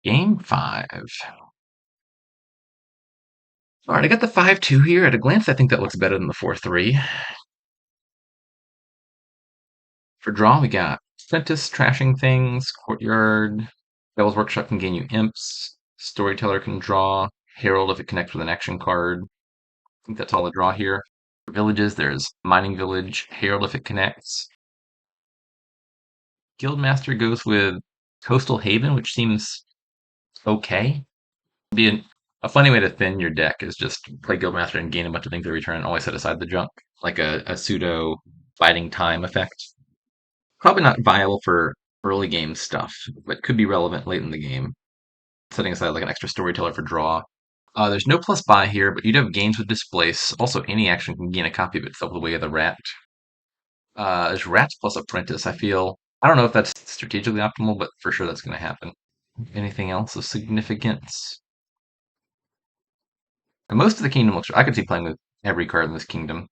Game 5. All right, I got the 5-2 here. At a glance, I think that looks better than the 4-3. For draw, we got Apprentice trashing things, Courtyard, Devil's Workshop can gain you imps, Storyteller can draw, Herald if it connects with an action card. I think that's all the draw here. For villages, there's Mining Village, Herald if it connects. Guildmaster goes with Coastal Haven, which seems okay. Be a funny way to thin your deck is just play Guildmaster and gain a bunch of things every turn and always set aside the junk, like a pseudo biding time effect. Probably not viable for early game stuff, but could be relevant late in the game. Setting aside like an extra storyteller for draw. There's no plus buy here, but you'd have gains with displace. Also, any action can gain a copy of itself the way of the rat. There's rats plus apprentice. I don't know if that's strategically optimal, but for sure that's going to happen. Anything else of significance? And most of the kingdom looks. I could see playing with every card in this kingdom.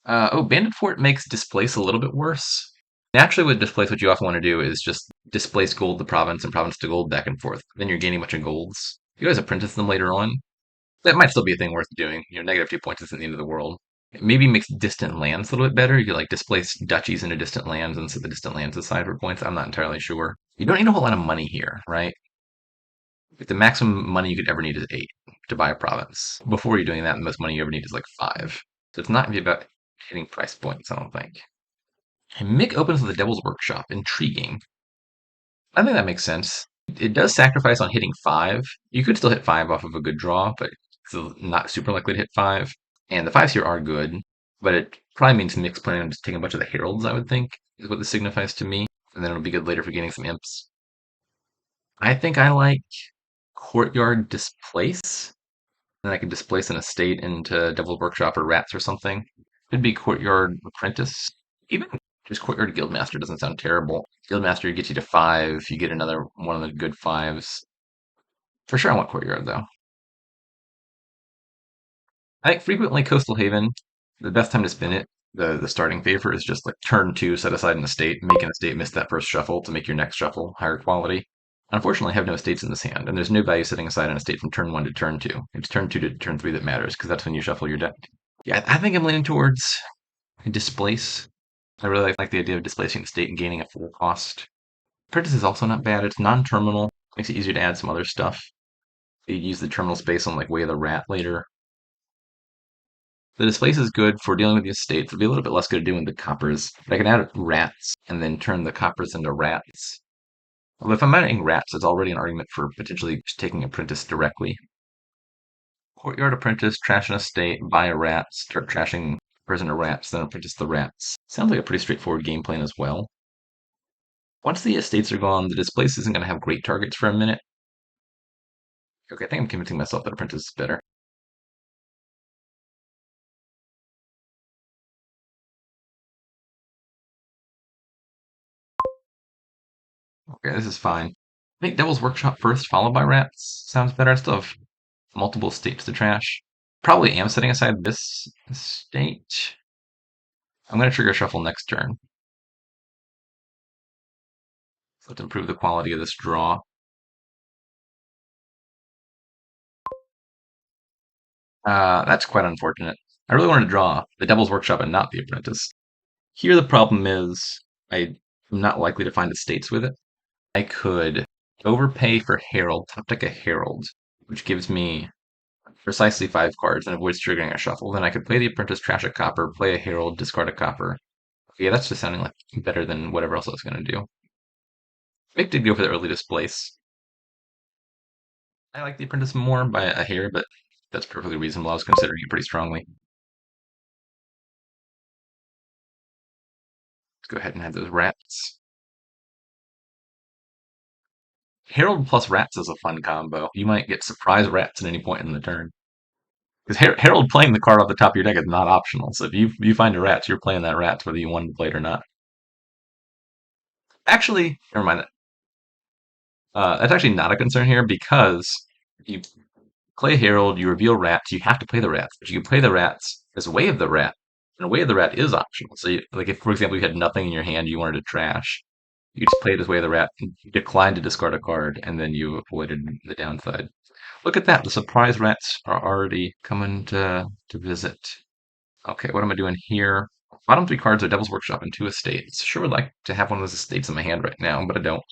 Bandit Fort makes displace a little bit worse. Naturally, with displace, what you often want to do is just displace gold to province and province to gold back and forth. Then you're gaining a bunch of golds. You guys apprentice them later on. That might still be a thing worth doing. -2 points isn't the end of the world. It maybe makes distant lands a little bit better. You could like displace duchies into distant lands and set the distant lands aside for points. I'm not entirely sure. You don't need a whole lot of money here, right? If the maximum money you could ever need is 8 to buy a province. Before you're doing that, the most money you ever need is like 5. So it's not going to be about hitting price points, I don't think. And Mick opens with the Devil's Workshop. Intriguing. I think that makes sense. It does sacrifice on hitting 5. You could still hit 5 off of a good draw, but it's not super likely to hit 5. And the 5s here are good, but it probably means Mick's planning on just taking a bunch of the Heralds, I would think, is what this signifies to me. And then it'll be good later for getting some Imps. I think I like Courtyard Displace. Then I could displace an estate into Devil's Workshop or Rats or something. Could be Courtyard Apprentice. Even just Courtyard Guildmaster doesn't sound terrible. Guildmaster gets you to 5. You get another one of the good 5s. For sure, I want Courtyard though. I think frequently Coastal Haven, the best time to spin it, the starting favor is just like turn 2, set aside an estate, make an estate miss that first shuffle to make your next shuffle higher quality. Unfortunately, I have no estates in this hand, and there's no value setting aside an estate from turn 1 to turn 2. It's turn 2 to turn 3 that matters, because that's when you shuffle your deck. Yeah, I think I'm leaning towards Displace. I really like the idea of displacing the state and gaining a full cost. Apprentice is also not bad. It's non-terminal. Makes it easier to add some other stuff. You use the terminal space on like Way of the Rat later. The displace is good for dealing with the estates. It'll be a little bit less good at doing the coppers. I can add rats and then turn the coppers into rats. Although if I'm adding rats, it's already an argument for potentially just taking apprentice directly. Courtyard apprentice, trash an estate, buy a rat, start trashing prisoner rats, then apprentice the rats. Sounds like a pretty straightforward game plan as well. Once the estates are gone, the displace isn't going to have great targets for a minute. Okay, I think I'm convincing myself that apprentice is better. Okay, this is fine. I think Devil's Workshop first, followed by Rats. Sounds better. I still have multiple states to trash. Probably am setting aside this state. I'm going to trigger shuffle next turn. So let's improve the quality of this draw. That's quite unfortunate. I really wanted to draw the Devil's Workshop and not the Apprentice. Here the problem is I'm not likely to find estates with it. I could overpay for Herald, top deck a Herald, which gives me precisely 5 cards and avoids triggering a shuffle. Then I could play the Apprentice, trash a copper, play a Herald, discard a copper. Yeah, that's just sounding like better than whatever else I was going to do. Vic did go for the early displace. I like the Apprentice more by a hair, but that's perfectly reasonable. I was considering it pretty strongly. Let's go ahead and have those rats. Herald plus rats is a fun combo. You might get surprise rats at any point in the turn. Because Herald playing the card off the top of your deck is not optional. So if you find a rats, you're playing that rats whether you want to play it or not. Actually, never mind that. That's actually not a concern here because you play Herald, you reveal rats, you have to play the rats, but you can play the rats as Way of the Rat. And Way of the Rat is optional. So, like, if, for example, you had nothing in your hand you wanted to trash, You just played as Way of the Rat, declined to discard a card, and then you avoided the downside. Look at that. The surprise rats are already coming to visit. Okay, what am I doing here? Bottom three cards are Devil's Workshop and two Estates. Sure would like to have one of those Estates in my hand right now, but I don't.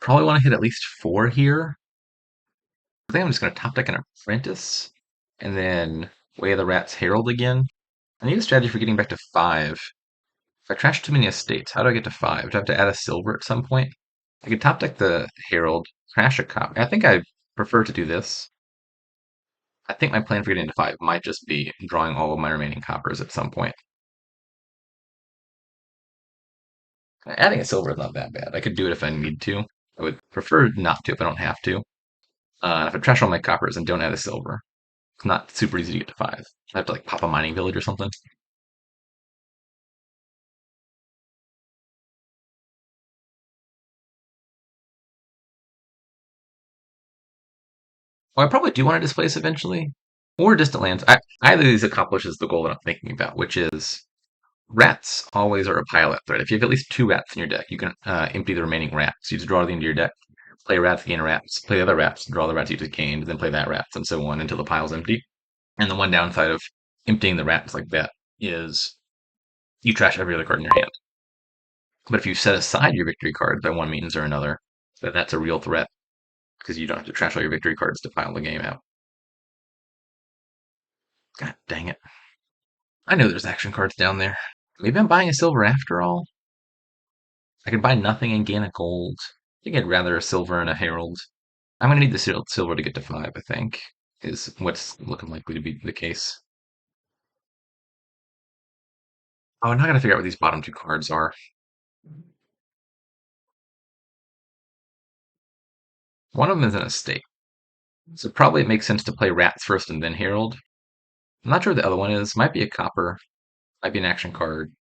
Probably want to hit at least four here. I think I'm just going to top deck an Apprentice, and then Way of the Rat's Herald again. I need a strategy for getting back to five. If I trash too many Estates, how do I get to five? Do I have to add a silver at some point? I could top deck the Herald, crash a copy. I think I prefer to do this. I think my plan for getting to five might just be drawing all of my remaining coppers at some point. Adding a silver is not that bad. I could do it if I need to. I would prefer not to if I don't have to. If I trash all my coppers and don't add a silver, it's not super easy to get to five. I have to like pop a mining village or something. Well, I probably do want to displace eventually, or distant lands. Either of these accomplishes the goal that I'm thinking about, which is rats always are a pilot threat. If you have at least two rats in your deck, you can empty the remaining rats. You just draw to the end of your deck, play rats, gain rats, play the other rats, draw the rats you just gained, then play that rats, and so on until the pile's empty. And the one downside of emptying the rats like that is you trash every other card in your hand. But if you set aside your victory card by one means or another, then that's a real threat because you don't have to trash all your victory cards to pile the game out. God dang it. I know there's action cards down there. Maybe I'm buying a silver after all. I could buy nothing and gain a gold. I think I'd rather a silver and a herald. I'm going to need the silver to get to five, I think, is what's looking likely to be the case. Oh, I'm not going to figure out what these bottom two cards are. One of them is an estate. So probably it makes sense to play rats first and then herald. I'm not sure what the other one is. Might be a copper. Might be an action card.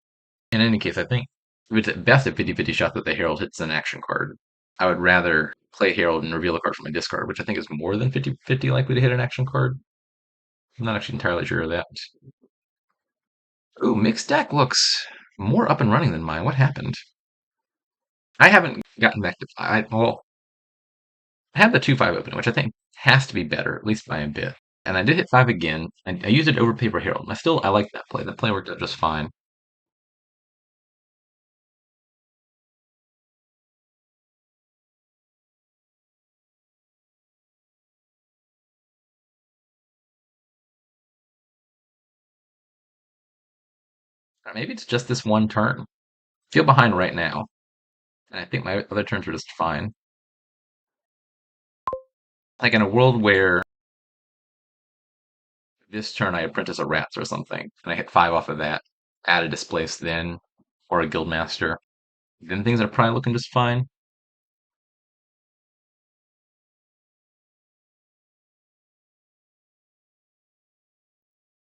In any case, I think if it's at best a 50-50 shot that the herald hits an action card, I would rather play herald and reveal a card from my discard, which I think is more than 50-50 likely to hit an action card. I'm not actually entirely sure of that. Ooh, mixed deck looks more up and running than mine. What happened? I haven't gotten back to well, I have the 2-5 open, which I think has to be better, at least by a bit. And I did hit five again. I used it over Paper Herald. And I like that play. That play worked out just fine. Or maybe it's just this one turn. I feel behind right now, and I think my other turns were just fine. Like in a world where this turn I apprentice a rats or something, and I hit five off of that, add a displace then, or a guildmaster, then things are probably looking just fine.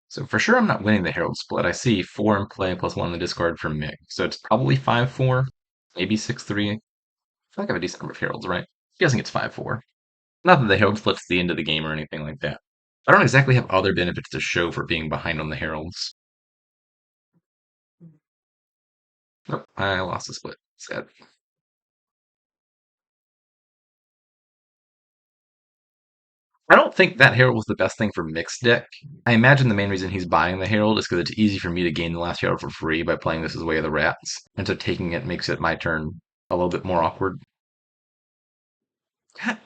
So for sure I'm not winning the Herald split. I see four in play plus one in the discard for Mick. So it's probably 5-4, maybe 6-3. I feel like I have a decent number of Heralds, right? I'm guessing it's 5-4. Not that the Herald split's the end of the game or anything like that. I don't exactly have other benefits to show for being behind on the Heralds. Nope, I lost the split. Sad. I don't think that Herald was the best thing for mixed deck. I imagine the main reason he's buying the Herald is because it's easy for me to gain the last Herald for free by playing this as Way of the Rats. And so taking it makes it my turn a little bit more awkward. God,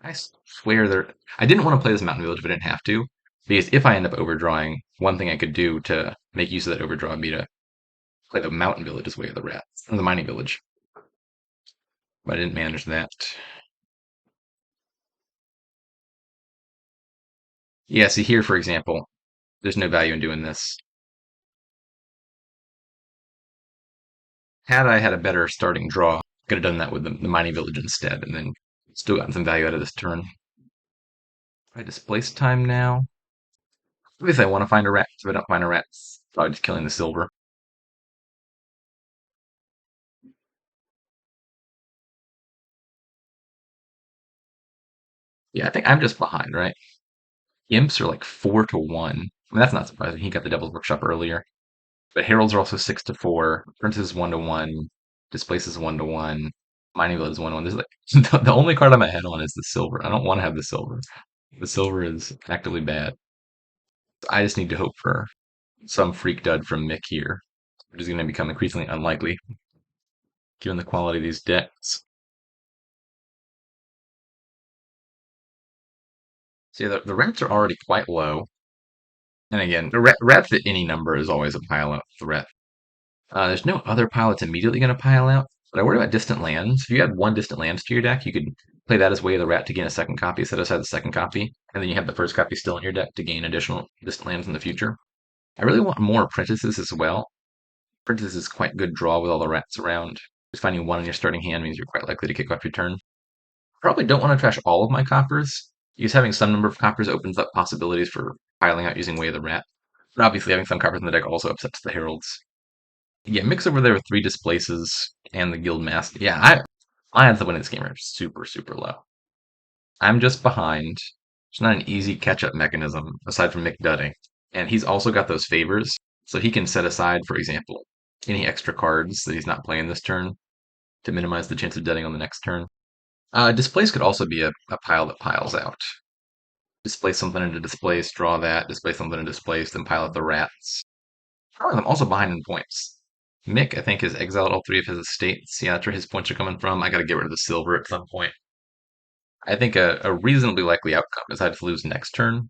I swear there. I didn't want to play this Mountain Village if I didn't have to. Because if I end up overdrawing, one thing I could do to make use of that overdraw would be to play the Mountain Village as Way of the Rats, or the Mining Village. But I didn't manage that. Yeah, see here, for example, there's no value in doing this. Had I had a better starting draw, I could have done that with the Mining Village instead, and then still gotten some value out of this turn. I displace time now. Obviously, I want to find a rat. If I don't find a rat, it's probably just killing the silver. Yeah, I think I'm just behind, right? Imps are like 4-1. I mean, that's not surprising. He got the Devil's Workshop earlier. But Heralds are also 6-4. Prince is 1-1. Displaces 1/1. Mining Village is 1/1. There's like the only card I'm ahead on is the silver. I don't want to have the silver. The silver is actively bad. I just need to hope for some freak dud from Mick here, which is going to become increasingly unlikely given the quality of these decks. See, the rats are already quite low. And again, the rats at any number is always a pile out threat. There's no other pile that's immediately going to pile out, but I worry about distant lands. If you add one distant lands to your deck, you could play that as Way of the Rat to gain a second copy, set aside the second copy, and then you have the first copy still in your deck to gain additional distant lands in the future. I really want more apprentices as well. Apprentices is quite good draw with all the rats around. Just finding one in your starting hand means you're quite likely to kick off your turn. Probably don't want to trash all of my coppers, because having some number of coppers opens up possibilities for piling out using Way of the Rat. But obviously having some coppers in the deck also upsets the heralds. Yeah, mix over there with 3 displaces and the guild master. Yeah, my odds of winning this game are super, super low. I'm just behind. It's not an easy catch-up mechanism aside from Mick Dudding. And he's also got those favors, so he can set aside, for example, any extra cards that he's not playing this turn to minimize the chance of Dudding on the next turn. Displace could also be a pile that piles out. Displace something into displace, draw that, displace something into displace, then pile out the rats. However, I'm also behind in points. Mick, I think, has exiled all 3 of his estates. Yeah, that's where his points are coming from. I gotta get rid of the silver at some point. I think a reasonably likely outcome is I just lose next turn.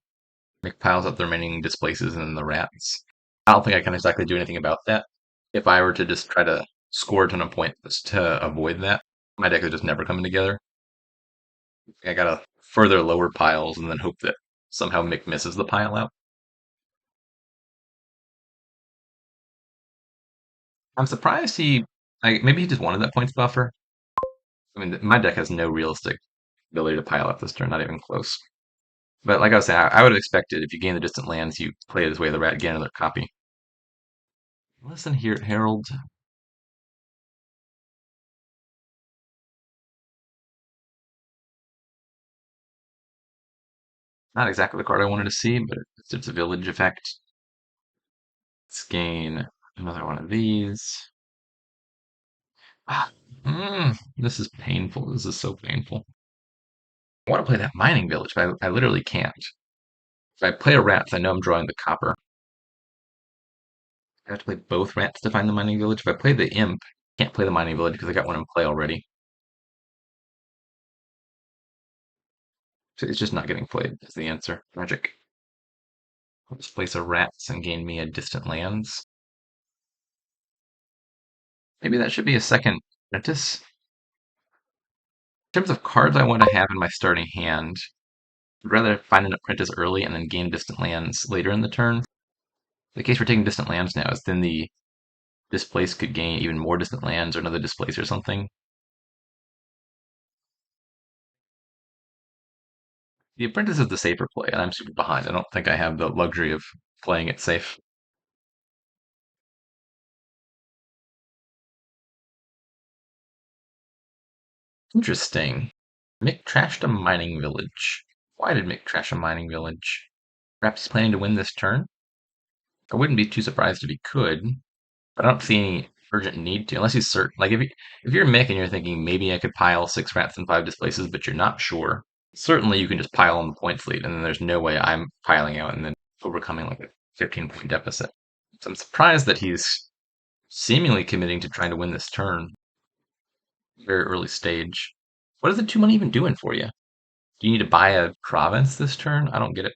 Mick piles up the remaining displaces and then the rats. I don't think I can exactly do anything about that. If I were to just try to score a ton of points to avoid that, my deck is just never coming together. I gotta further lower piles and then hope that somehow Mick misses the pile out. I'm surprised maybe he just wanted that points buffer. I mean, my deck has no realistic ability to pile up this turn, not even close. But like I was saying, I would have expected if you gain the distant lands, you play it as Way of the Rat, get another copy. Listen here, Herald. Not exactly the card I wanted to see, but it's a village effect. Let's gain another one of these. Ah, this is painful. This is so painful. I want to play that mining village, but I literally can't. If I play a rats, I know I'm drawing the copper. I have to play both rats to find the mining village. If I play the imp, I can't play the mining village because I got one in play already. So it's just not getting played is the answer. Magic. I'll just place a rats and gain me a distant lands. Maybe that should be a second apprentice. In terms of cards I want to have in my starting hand, I'd rather find an apprentice early and then gain distant lands later in the turn. The case we're taking distant lands now is then the displace could gain even more distant lands or another displace or something. The apprentice is the safer play, and I'm super behind. I don't think I have the luxury of playing it safe. Interesting. Mick trashed a mining village. Why did Mick trash a mining village? Perhaps he's planning to win this turn? I wouldn't be too surprised if he could, but I don't see any urgent need to, unless he's certain. Like if you're Mick and you're thinking maybe I could pile 6 rats and 5 displaces, but you're not sure, certainly you can just pile on the points lead, and then there's no way I'm piling out and then overcoming like a 15-point deficit. So I'm surprised that he's seemingly committing to trying to win this turn, very early stage. What is the 2 money even doing for you? Do you need to buy a province this turn? I don't get it.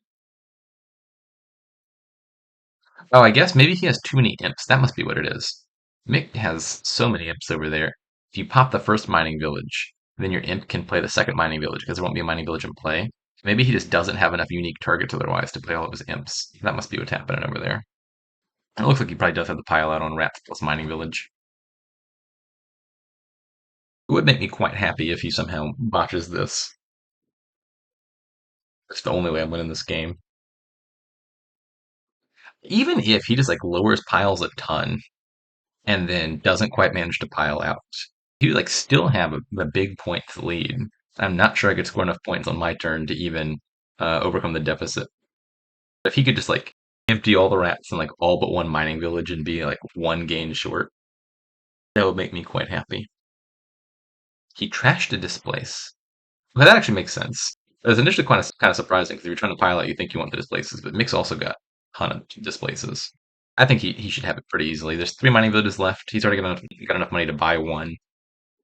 Oh, I guess maybe he has too many imps. That must be what it is. Mick has so many imps over there. If you pop the first mining village, then your imp can play the second mining village because there won't be a mining village in play. Maybe he just doesn't have enough unique targets otherwise to play all of his imps. That must be what's happening over there. And it looks like he probably does have the pile out on rats plus mining village. It would make me quite happy if he somehow botches this. It's the only way I'm winning this game. Even if he just like lowers piles a ton and then doesn't quite manage to pile out, he would like still have a big points lead. I'm not sure I could score enough points on my turn to even overcome the deficit. If he could just like empty all the rats in like all but one mining village and be like one gain short, That would make me quite happy. He trashed a displace. Well, that actually makes sense. It was initially kind of surprising because if you're trying to pilot, you think you want the displaces, but Mick's also got a ton of displaces. I think he should have it pretty easily. There's 3 mining villages left. He's already got enough money to buy one.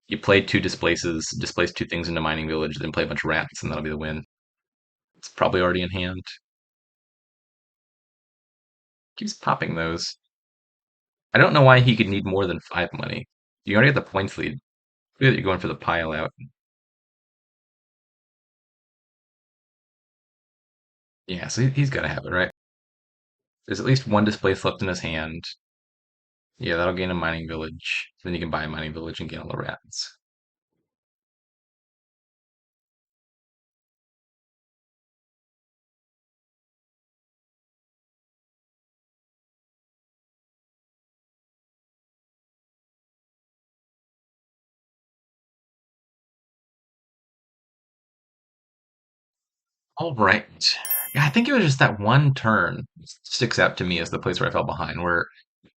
You play 2 displaces, displace 2 things into mining village, then play a bunch of rats, and that'll be the win. It's probably already in hand. Keeps popping those. I don't know why he could need more than 5 money. You already get the points lead. Look at you're going for the pile out. Yeah, so he's got to have it, right? There's at least 1 displace left in his hand. Yeah, that'll gain a mining village. Then you can buy a mining village and gain all the rats. All right. Yeah, I think it was just that one turn sticks out to me as the place where I fell behind, where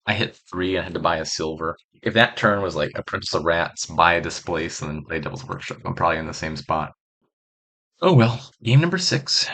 I hit 3 and had to buy a silver. If that turn was like Apprentice of Rats, buy a displace, and then play Devil's Workshop, I'm probably in the same spot. Oh well, game number 6.